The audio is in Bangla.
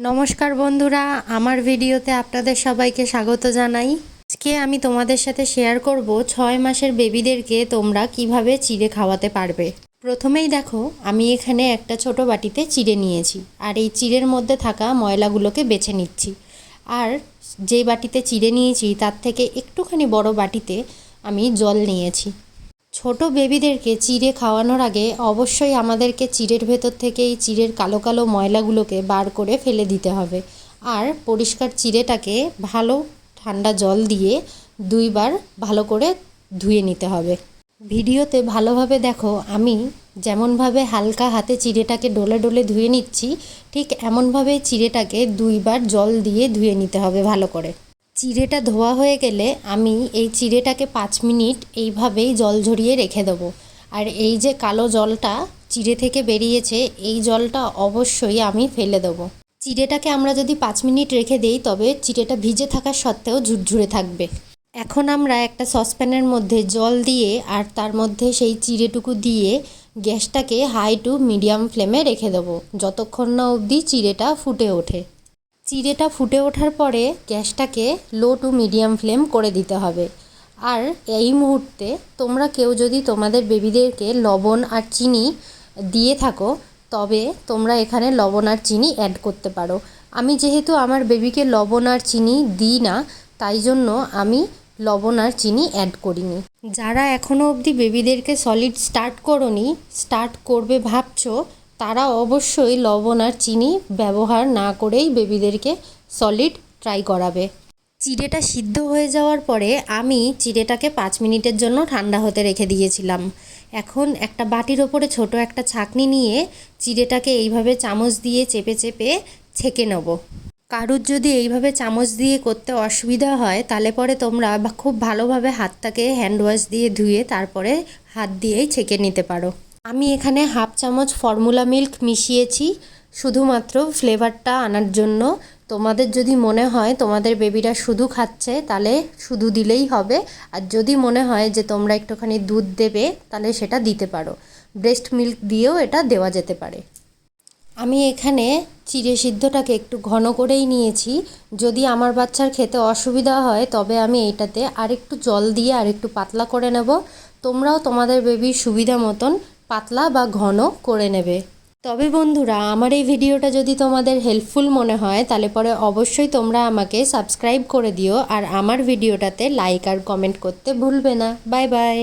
নমস্কার বন্ধুরা, আমার ভিডিওতে আপনাদের সবাইকে স্বাগত জানাই। আজকে আমি তোমাদের সাথে শেয়ার করব 6 মাসের বেবিদেরকে তোমরা কিভাবে চিড়ে খাওয়াতে পারবে। প্রথমেই দেখো, আমি এখানে একটা ছোট বাটিতে চিড়ে নিয়েছি আর এই চিড়ের মধ্যে থাকা ময়লাগুলোকে বেছে নিচ্ছি। আর যে বাটিতে চিড়ে নিয়েছি তার থেকে একটুখানি বড় বাটিতে আমি জল নিয়েছি। ছোট বেবিদেরকে চিড়ে খাওয়ানোর আগে অবশ্যই আমাদেরকে চিড়ের ভেতর থেকে এই চিড়ের কালো কালো ময়লাগুলোকে বার করে ফেলে দিতে হবে। আর পরিষ্কার চিড়েটাকে ভালো ঠান্ডা জল দিয়ে 2 বার ভালো করে ধুয়ে নিতে হবে। ভিডিওতে ভালোভাবে দেখো, আমি যেমনভাবে হালকা হাতে চিড়েটাকে ডলে ডলে ধুয়ে নিচ্ছি, ঠিক এমনভাবে চিড়েটাকে 2 বার জল দিয়ে ধুয়ে নিতে হবে ভালো করে। চিড়েটা ধোয়া হয়ে গেলে আমি এই চিড়েটাকে 5 মিনিট এইভাবেই জল ঝরিয়ে রেখে দেবো। আর এই যে কালো জলটা চিড়ে থেকে বেরিয়েছে, এই জলটা অবশ্যই আমি ফেলে দেবো। চিড়েটাকে আমরা যদি 5 মিনিট রেখে দিই তবে চিড়েটা ভিজে থাকা সত্ত্বেও ঝুরঝুরে থাকবে। এখন আমরা একটা সসপ্যানের মধ্যে জল দিয়ে আর তার মধ্যে সেই চিড়েটুকু দিয়ে গ্যাসটাকে হাই টু মিডিয়াম ফ্লেমে রেখে দেবো যতক্ষণ না অবধি চিড়েটা ফুটে ওঠে। চিড়েটা ফুটে ওঠার পরে গ্যাসটাকে লো টু মিডিয়াম ফ্লেম করে দিতে হবে। আর এই মুহূর্তে তোমরা কেউ যদি তোমাদের বেবিদেরকে লবণ আর চিনি দিয়ে থাকো তবে তোমরা এখানে লবণ আর চিনি অ্যাড করতে পারো। আমি যেহেতু আমার বেবিকে লবণ আর চিনি দিই না, তাই জন্য আমি লবণ আর চিনি অ্যাড করিনি। যারা এখনও অবধি বেবিদেরকে সলিড স্টার্ট করবে ভাবছো, তারা অবশ্যই লবণ আর চিনি ব্যবহার না করেই বেবিদেরকে সলিড ট্রাই করাবে। চিড়েটা সিদ্ধ হয়ে যাওয়ার পরে আমি চিড়েটাকে 5 মিনিটের জন্য ঠান্ডা হতে রেখে দিয়েছিলাম। এখন একটা বাটির ওপরে ছোট একটা ছাঁকনি নিয়ে চিড়েটাকে এইভাবে চামচ দিয়ে চেপে চেপে ছেঁকে নেব। কারুর যদি এইভাবে চামচ দিয়ে করতে অসুবিধা হয় তাহলে পরে তোমরা খুব ভালোভাবে হাতটাকে হ্যান্ড ওয়াশ দিয়ে ধুয়ে তারপরে হাত দিয়েই ছেঁকে নিতে পারো। আমি এখানে হাফ চামচ ফর্মুলা মিল্ক মিশিয়েছি শুধুমাত্র ফ্লেভারটা আনার জন্য। তোমাদের যদি মনে হয় তোমাদের বেবিরা শুধু খাচ্ছে তাহলে শুধু দিলেই হবে, আর যদি মনে হয় যে তোমরা একটুখানি দুধ দেবে তাহলে সেটা দিতে পারো। ব্রেস্ট মিল্ক দিয়েও এটা দেওয়া যেতে পারে। আমি এখানে চিড়ে সিদ্ধটাকে একটু ঘন করেই নিয়েছি। যদি আমার বাচ্চার খেতে অসুবিধা হয় তবে আমি এইটাতে আরেকটু জল দিয়ে আরেকটু পাতলা করে নেব। তোমরাও তোমাদের বেবির সুবিধা মতন পাতলা বা ঘন করে নেবে। তবে বন্ধুরা, আমার এই ভিডিওটা যদি তোমাদের হেল্পফুল মনে হয় তাহলে পরে অবশ্যই তোমরা আমাকে সাবস্ক্রাইব করে দিও আর আমার ভিডিওটাতে লাইক আর কমেন্ট করতে ভুলবে না। Bye bye.